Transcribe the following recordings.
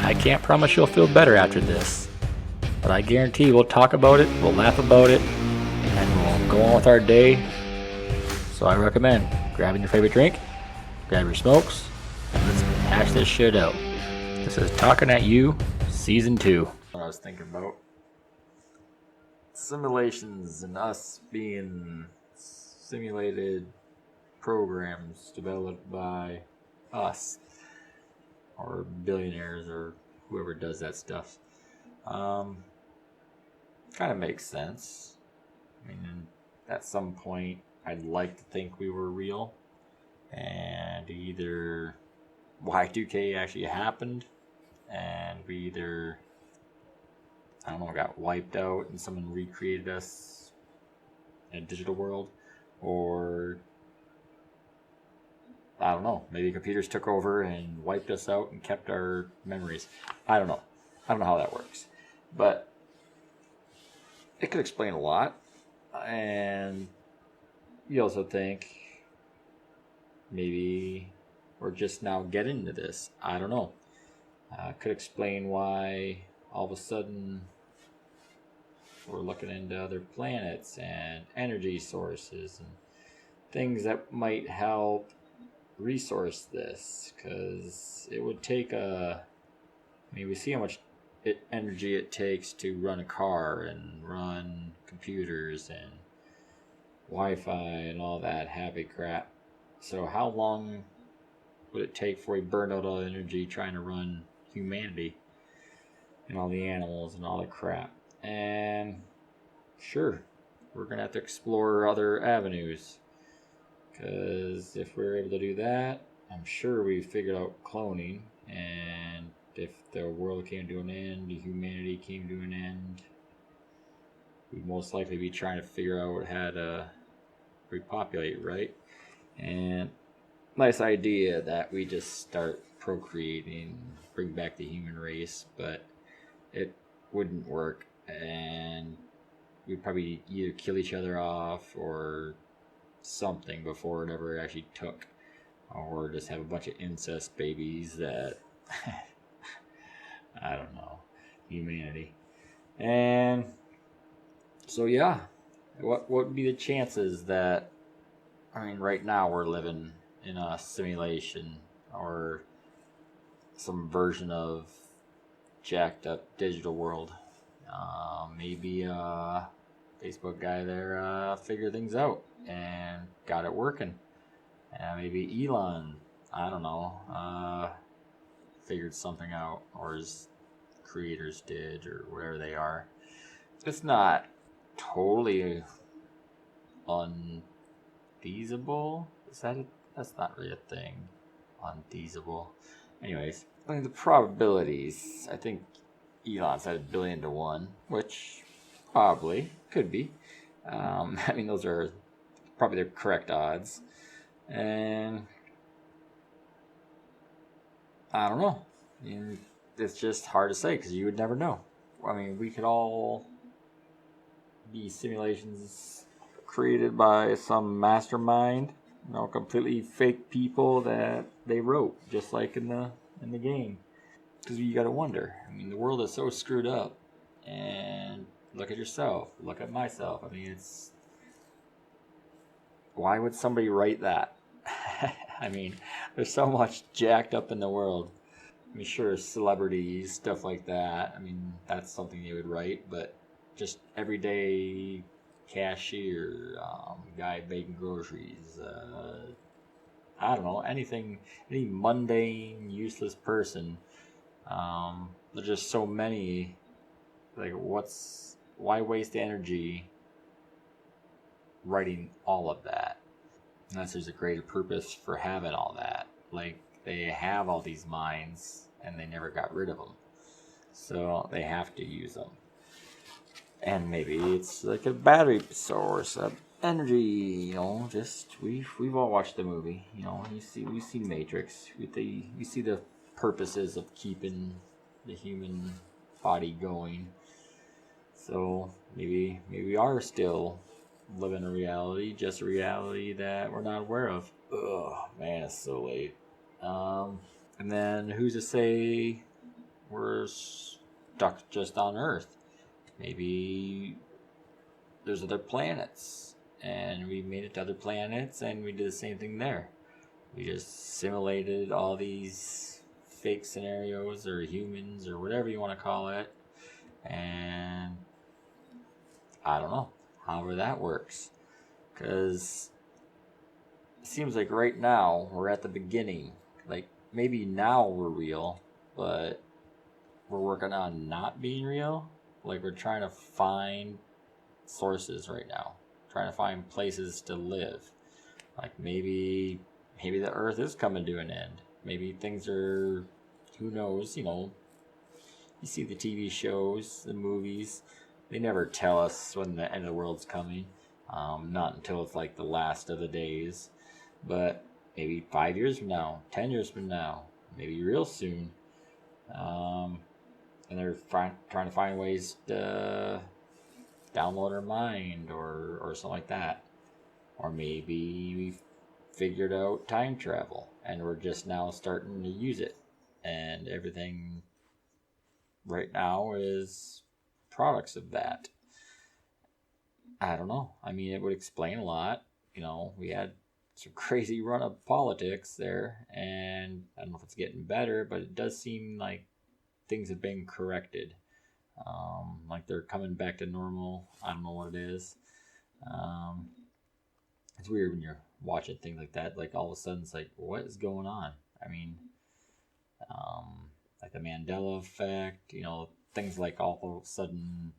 I can't promise you'll feel better after this, but I guarantee we'll talk about it, we'll laugh about it, and we'll go on with our day. So I recommend grabbing your favorite drink, grab your smokes, and let's hash this shit out. This is Talking at You, Season 2. What I was thinking about simulations and us being simulated programs developed by us or billionaires or whoever does that stuff. Kind of makes sense. I mean, at some point, I'd like to think we were real, and either Y2K actually happened, and we either, I don't know, got wiped out and someone recreated us in a digital world, or I don't know, maybe computers took over and wiped us out and kept our memories. I don't know how that works, but it could explain a lot. And you also think maybe we're just now getting into this. I don't know. Could explain why all of a sudden we're looking into other planets and energy sources and things that might help resource this, because it would take we see how much energy it takes to run a car and run computers and Wi-Fi and all that happy crap. So how long would it take before we burn out all the energy trying to run humanity and all the animals and all the crap? And sure, we're gonna have to explore other avenues, because if we're able to do that, I'm sure we figured out cloning, and if the world came to an end, humanity came to an end, we'd most likely be trying to figure out how to repopulate, right? And nice idea that we just start procreating, bring back the human race, but it wouldn't work, and we'd probably either kill each other off or something before it ever actually took, or just have a bunch of incest babies that I don't know, humanity. And so yeah, what would be the chances that, I mean, right now we're living in a simulation or some version of jacked up digital world? Maybe Facebook guy there figured things out and got it working. Maybe Elon, I don't know, figured something out, or his creators did, or whatever they are. It's not totally unfeasible. That's not really a thing. Unfeasible. Anyways, I mean, the probabilities, I think Elon said 1 billion to 1, which probably could be. I mean, those are probably the correct odds. And I don't know. I mean, it's just hard to say, because you would never know. I mean, we could all be simulations created by some mastermind, completely fake people that they wrote, just like in the game. Because you got to wonder. I mean, the world is so screwed up, and look at yourself, look at myself. I mean, why would somebody write that? I mean, there's so much jacked up in the world. I mean, sure, celebrities, stuff like that. I mean, that's something they would write, but just everyday cashier, guy baking groceries, I don't know, any mundane, useless person. There's just so many. Like, why waste energy writing all of that? Unless there's a greater purpose for having all that. Like, they have all these minds and they never got rid of them, so they have to use them. And maybe it's like a battery source, energy. Just we've all watched the movie. We see Matrix. We see the purposes of keeping the human body going. So maybe we are still living a reality, just a reality that we're not aware of. Ugh, man, it's so late. And then who's to say we're stuck just on Earth. Maybe there's other planets, and we made it to other planets, and we did the same thing there. We just simulated all these fake scenarios, or humans, or whatever you want to call it, and I don't know, however that works. Because it seems like right now we're at the beginning. Like, maybe now we're real, but we're working on not being real. Like, we're trying to find sources right now, trying to find places to live. Like, maybe the Earth is coming to an end. Maybe things are, who knows, you see the TV shows, the movies, they never tell us when the end of the world's coming. Not until it's like the last of the days. But maybe 5 years from now, 10 years from now, maybe real soon. And they're trying to find ways to download our mind or something like that. Or maybe we've figured out time travel and we're just now starting to use it. And everything right now is products of that. I don't know. I mean, it would explain a lot. We had some crazy run of politics there, and I don't know if it's getting better, but it does seem like things have been corrected. Like they're coming back to normal. I don't know what it is. It's weird when you're watching things like that. Like all of a sudden, it's like, what is going on? I mean, like the Mandela effect. Things like all of a sudden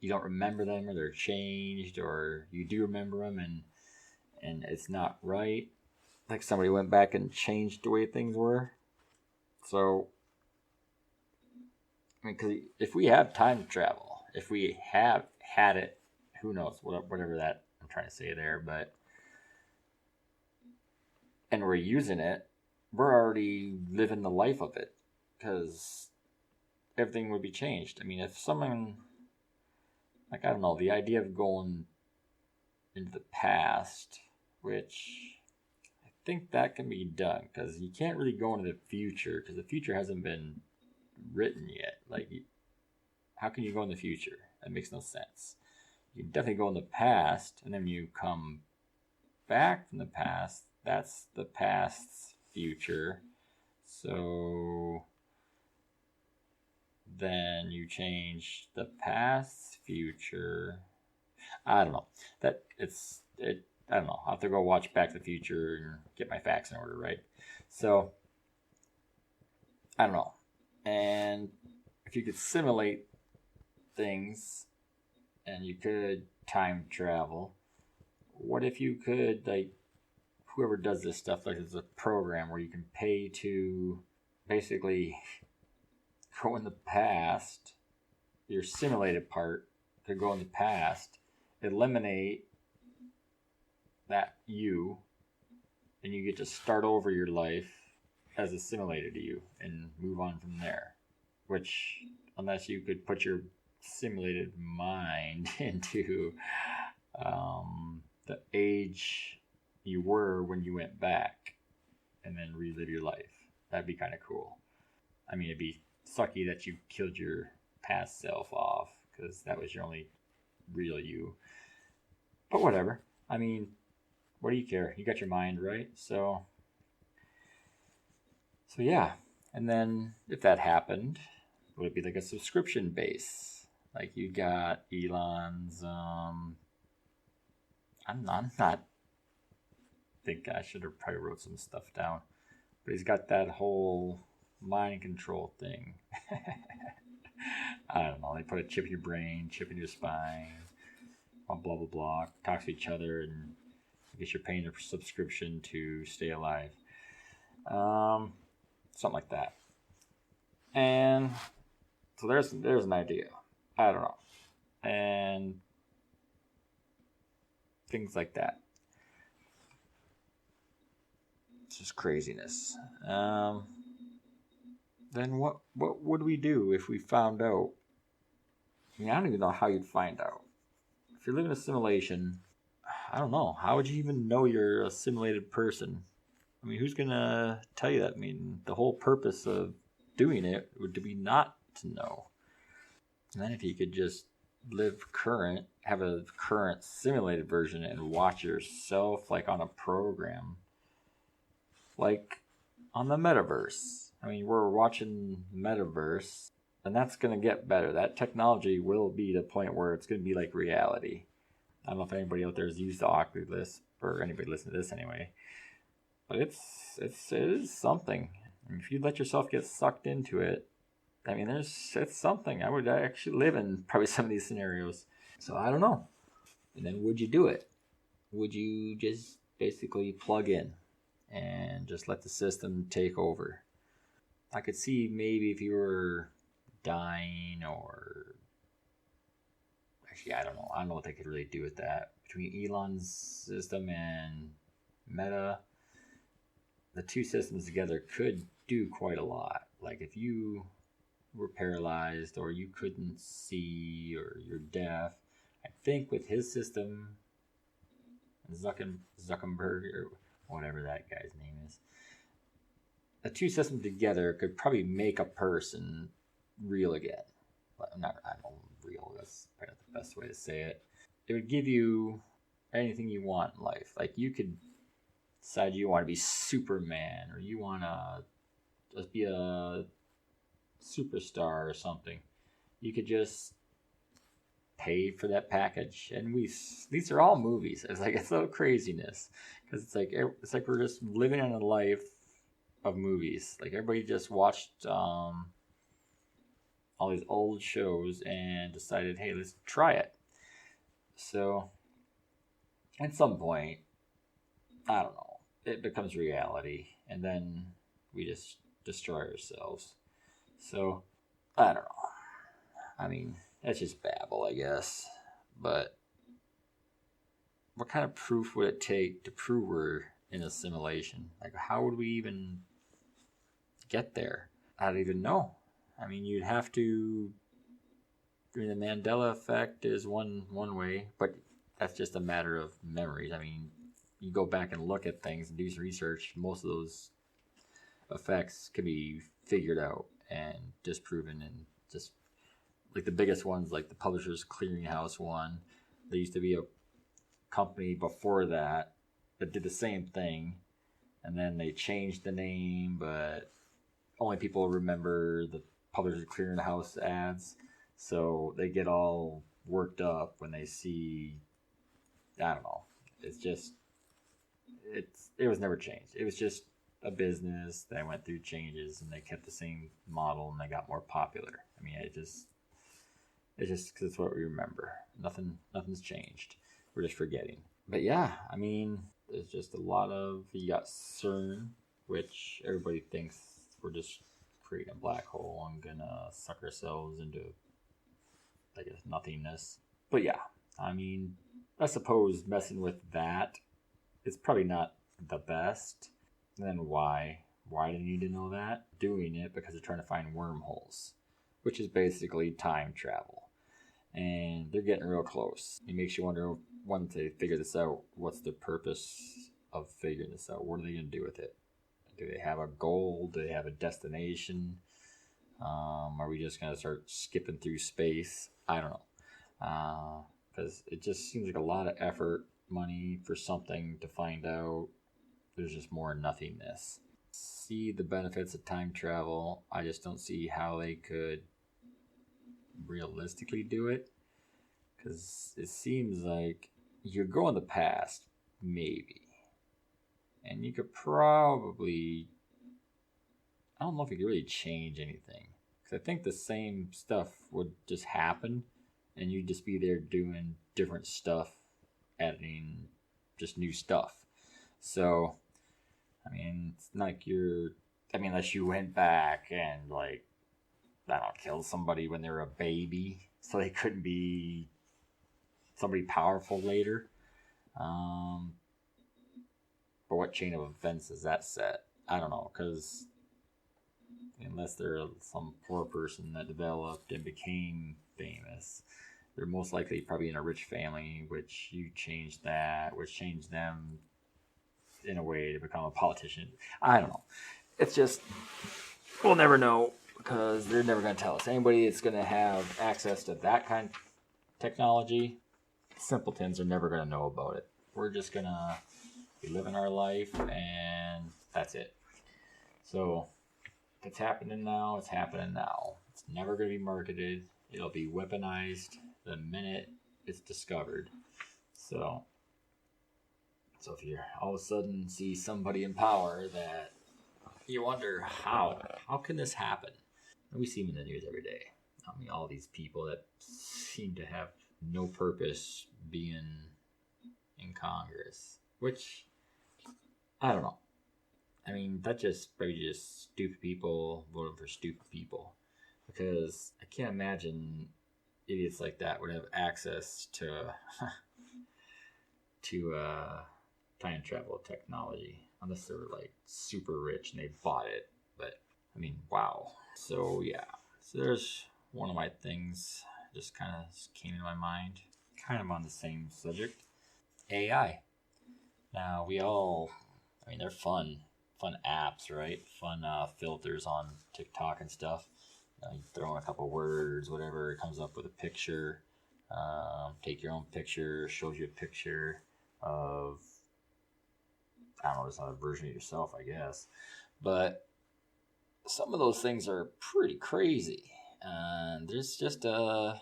you don't remember them, or they're changed, or you do remember them and it's not right. Like somebody went back and changed the way things were. So, I mean, because if we have time travel, if we have had it, who knows, whatever that I'm trying to say there, but, and we're using it, we're already living the life of it, because everything would be changed. I mean, if someone, like, I don't know, the idea of going into the past, which I think that can be done, because you can't really go into the future, because the future hasn't been written yet. Like, how can you go in the future? That makes no sense. You can definitely go in the past, and then you come back from the past. That's the past's future. So then you change the past's future. I don't know. I don't know. I'll have to go watch Back to the Future and get my facts in order, right? So, I don't know. And if you could simulate things and you could time travel, what if you could, like, whoever does this stuff, like, there's a program where you can pay to basically go in the past, your simulated part could go in the past, eliminate that you, and you get to start over your life as a simulated you and move on from there. Which, unless you could put your simulated mind into the age you were when you went back and then relive your life, that'd be kind of cool. I mean, it'd be sucky that you killed your past self off, because that was your only real you. But whatever. I mean, what do you care? You got your mind, right? So yeah. And then if that happened, would it be like a subscription base? Like you got Elon's, I'm not, I think I should have probably wrote some stuff down. But he's got that whole mind control thing. I don't know. They put a chip in your brain, chip in your spine, blah, blah, blah. Talk to each other, and I guess you're paying a subscription to stay alive. Something like that. And so there's an idea. I don't know. And things like that. It's just craziness. Then what would we do if we found out? I mean, I don't even know how you'd find out. If you're living a simulation, I don't know. How would you even know you're a simulated person? I mean, who's going to tell you that? I mean, the whole purpose of doing it would be not to know. And then if you could just live current, have a current simulated version and watch yourself like on a program, like on the metaverse. I mean, we're watching metaverse, and that's going to get better. That technology will be to the point where it's going to be like reality. I don't know if anybody out there has used the Oculus, or anybody listening to this anyway, but it is something. And if you let yourself get sucked into it, I mean, it's something. I would actually live in probably some of these scenarios. So I don't know. And then would you do it? Would you just basically plug in and just let the system take over? I could see maybe if you were dying, or actually, I don't know. I don't know what they could really do with that. Between Elon's system and Meta, the two systems together could do quite a lot. Like if you were paralyzed, or you couldn't see, or you're deaf, I think with his system, Zuckerberg, or whatever that guy's name is, the two systems together could probably make a person real again. Well, I don't know, real, that's probably not the best way to say it. It would give you anything you want in life. Like you could decide you want to be Superman, or you want to just be a superstar or something. You could just pay for that package, and these are all movies. It's like it's a little craziness, because it's like we're just living in a life of movies. Like everybody just watched all these old shows and decided, hey, let's try it. So at some point, I don't know, it becomes reality, and then we just destroy ourselves. So I don't know. I mean, that's just babble, I guess. But what kind of proof would it take to prove we're in a simulation? Like, how would we even get there? I don't even know. I mean, you'd have to. I mean, the Mandela effect is one way, but that's just a matter of memories. I mean, you go back and look at things and do some research, most of those effects can be figured out and disproven. And just like the biggest ones, like the Publishers Clearinghouse one, there used to be a company before that did the same thing, and then they changed the name, but only people remember the Publishers Clearinghouse ads, so they get all worked up when they see, I don't know, it was never changed. It was just a business that went through changes, and they kept the same model, and they got more popular. I mean, it's just because it's what we remember. Nothing's changed. We're just forgetting. But yeah, I mean, there's just a lot of, you got CERN, which everybody thinks we're just creating a black hole and gonna suck ourselves into, I guess, nothingness. But yeah, I mean, I suppose messing with that is probably not the best. And then why? Why do you need to know that? Doing it because they're trying to find wormholes, which is basically time travel. And they're getting real close. It makes you wonder, once they figure this out, what's the purpose of figuring this out? What are they going to do with it? Do they have a goal? Do they have a destination? Are we just going to start skipping through space? I don't know. Because it just seems like a lot of effort, money for something to find out. There's just more nothingness. See the benefits of time travel. I just don't see how they could realistically do it, because it seems like you could go in the past, maybe, and you could probably, I don't know if you could really change anything, because I think the same stuff would just happen, and you'd just be there doing different stuff, adding just new stuff. So I mean, it's not like unless you went back and, like, I don't know, killed somebody when they were a baby, so they couldn't be somebody powerful later. But what chain of events is that set? I don't know, because unless they're some poor person that developed and became famous, they're most likely probably in a rich family, which you changed that, which changed them in a way to become a politician. I don't know. It's just, we'll never know. because they're never going to tell us. Anybody that's going to have access to that kind of technology, simpletons are never going to know about it. We're just going to be living our life, and that's it. So if it's happening now, it's happening now. It's never going to be marketed. It'll be weaponized the minute it's discovered. So if you all of a sudden see somebody in power that you wonder how can this happen? And we see them in the news every day. I mean, all these people that seem to have no purpose being in Congress, which I don't know. I mean, that just probably just stupid people voting for stupid people, because I can't imagine idiots like that would have access to time travel technology unless they were like super rich and they bought it. But I mean, wow. So yeah, so there's one of my things just kind of came into my mind, kind of on the same subject. AI. Now I mean, they're fun apps, right? Fun filters on TikTok and stuff. You throw in a couple words, whatever, it comes up with a picture. Take your own picture, shows you a picture of, I don't know, it's not a version of yourself, I guess. But some of those things are pretty crazy. And there's a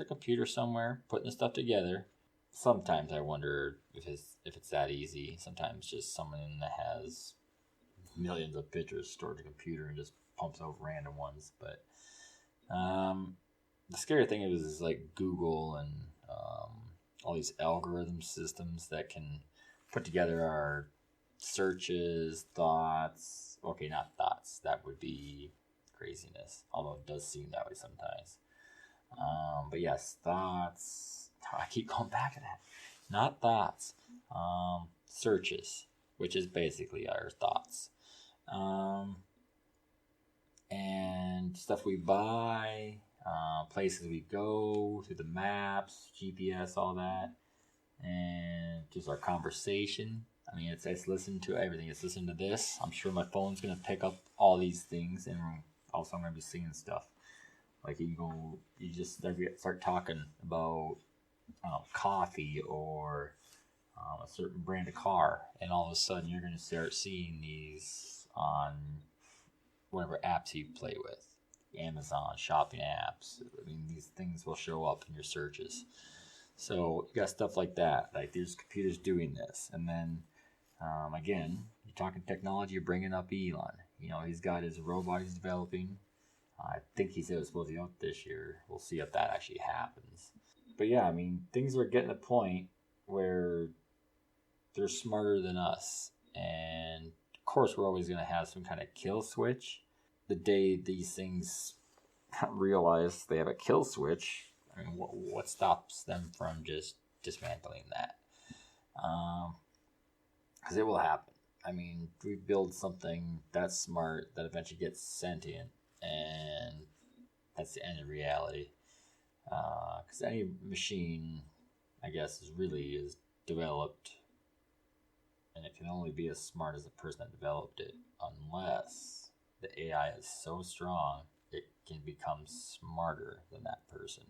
computer somewhere putting the stuff together. Sometimes I wonder if it's that easy. Sometimes just someone that has millions of pictures stored in a computer and just pumps out random ones. But the scary thing is like Google and all these algorithm systems that can put together our searches, thoughts. Okay, not thoughts. That would be craziness. Although it does seem that way sometimes. But yes, thoughts. I keep going back to that. Not thoughts. Searches, which is basically our thoughts. And stuff we buy, places we go, through the maps, GPS, all that. And just our conversation. I mean, it's listened to everything. It's listened to this. I'm sure my phone's going to pick up all these things, and also I'm going to be seeing stuff. Like you just start talking about coffee or a certain brand of car, and all of a sudden you're going to start seeing these on whatever apps you play with, Amazon shopping apps. I mean, these things will show up in your searches. So you got stuff like that. Like there's computers doing this, and then again, you're talking technology. You're bringing up Elon. You know, he's got his robot he's developing. I think he said it was supposed to be out this year. We'll see if that actually happens. But yeah, I mean, things are getting to the point where they're smarter than us. And of course, we're always going to have some kind of kill switch. The day these things realize they have a kill switch, I mean, what stops them from just dismantling that? Because it will happen. I mean, we build something that's smart that eventually gets sentient, and that's the end of reality. Because any machine, I guess, is developed, and it can only be as smart as the person that developed it, unless the AI is so strong it can become smarter than that person.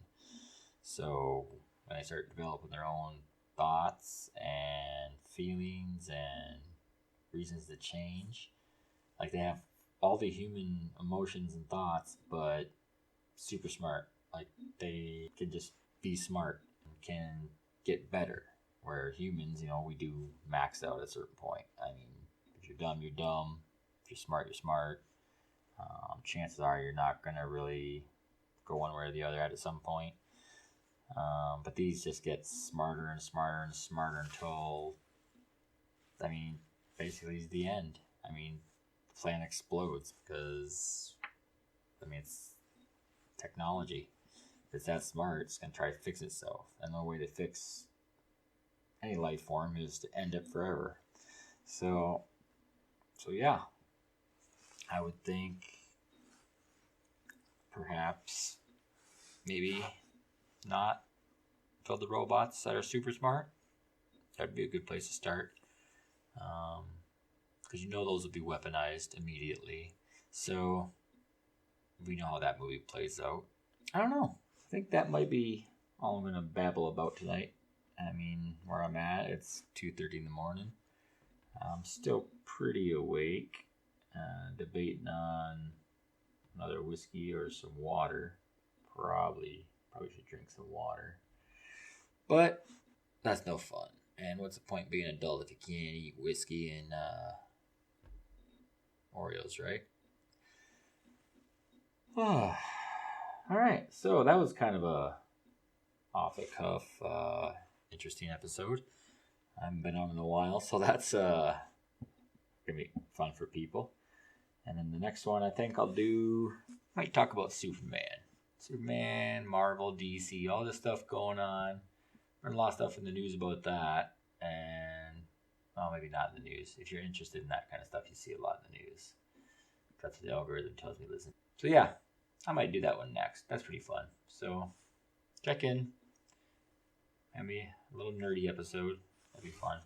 So when they start developing their own thoughts and feelings and reasons to change, like they have all the human emotions and thoughts, but super smart. Like they can just be smart and can get better. Where humans, we do max out at a certain point. I mean, if you're dumb, you're dumb. If you're smart, you're smart. Chances are you're not going to really go one way or the other at some point. But these just get smarter and smarter and smarter until, I mean, basically it's the end. I mean, the planet explodes because, I mean, it's technology. If it's that smart, it's going to try to fix itself. And the way to fix any life form is to end it forever. So yeah, I would think perhaps maybe not build the robots that are super smart. That'd be a good place to start, because those would be weaponized immediately. So we know how that movie plays out. I don't know. I think that might be all I'm going to babble about tonight. I mean, where I'm at, it's 2:30 in the morning. I'm still pretty awake, debating on another whiskey or some water. Probably should drink some water. But that's no fun. And what's the point being an adult if you can't eat whiskey and Oreos, right? All right, so that was kind of a off the cuff, interesting episode. I haven't been on in a while, so that's gonna be fun for people. And then the next one, I think might talk about Superman, Marvel, DC, all this stuff going on. There's a lot of stuff in the news about that, and well, maybe not in the news. If you're interested in that kind of stuff, you see a lot in the news. That's what the algorithm tells me to listen. So yeah, I might do that one next. That's pretty fun. So check in. Maybe a little nerdy episode. That'd be fun.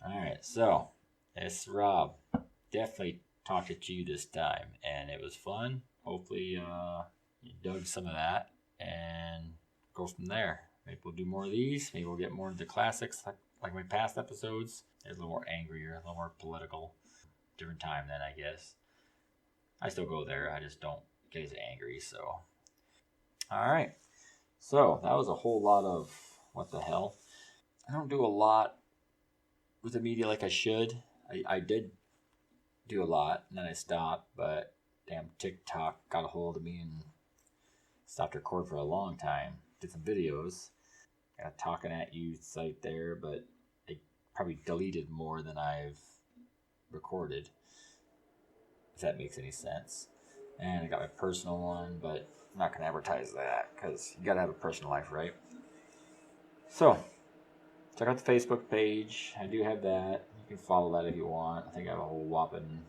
All right, so it's Rob. Definitely talked to you this time, and it was fun. Hopefully, you dug some of that, and go from there. Maybe we'll do more of these. Maybe we'll get more into classics, like my past episodes. It's a little more angrier, a little more political. Different time then, I guess. I still go there. I just don't get as angry. So, all right. So that was a whole lot of what the hell. I don't do a lot with the media like I should. I did do a lot, and then I stopped, but damn TikTok got a hold of me and stopped recording for a long time. Did some videos. Got a Talking At You site there, but I probably deleted more than I've recorded, if that makes any sense. And I got my personal one, but I'm not going to advertise that because you got to have a personal life, right? So, check out the Facebook page. I do have that. You can follow that if you want. I think I have a whole whopping,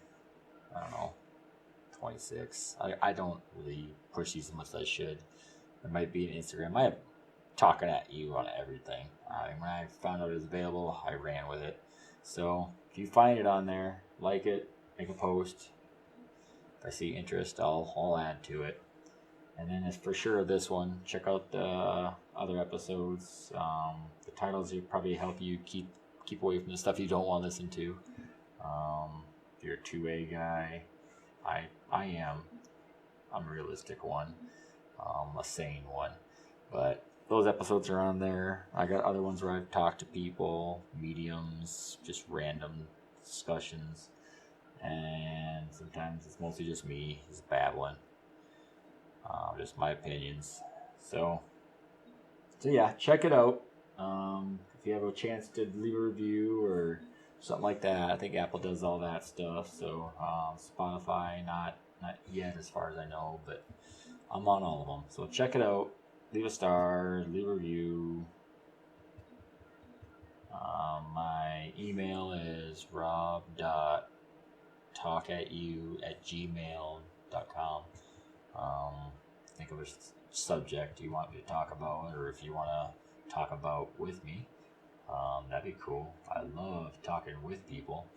26. I don't really push these as much as I should. There might be an Instagram. I have Talking At You on everything. When I found out it was available, I ran with it. So, if you find it on there, like it, make a post. If I see interest, I'll add to it. And then it's for sure this one. Check out the other episodes. The titles will probably help you keep away from the stuff you don't want to listen to. If you're a 2A guy, I am. I'm a realistic one, a sane one. But those episodes are on there. I got other ones where I've talked to people, mediums, just random discussions. And sometimes it's mostly just me, just babbling. Just my opinions. So yeah, check it out. If you have a chance to leave a review or something like that, I think Apple does all that stuff. So Spotify, not yet as far as I know, but I'm on all of them. So check it out. Leave a star, leave a review. My email is rob.talkatu@gmail.com. Think of a subject you want me to talk about, or if you want to talk about with me, that'd be cool. I love talking with people.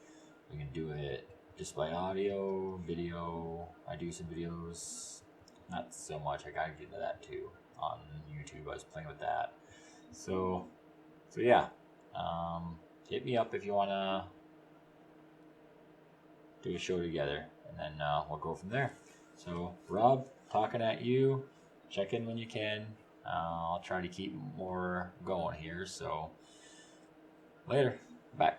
We can do it just by audio, video. I do some videos, not so much. I gotta get into that too on YouTube. I was playing with that. So yeah. Hit me up if you want to do a show together, and then we'll go from there. So, Rob, Talking At You. Check in when you can. I'll try to keep more going here. So, later. Bye.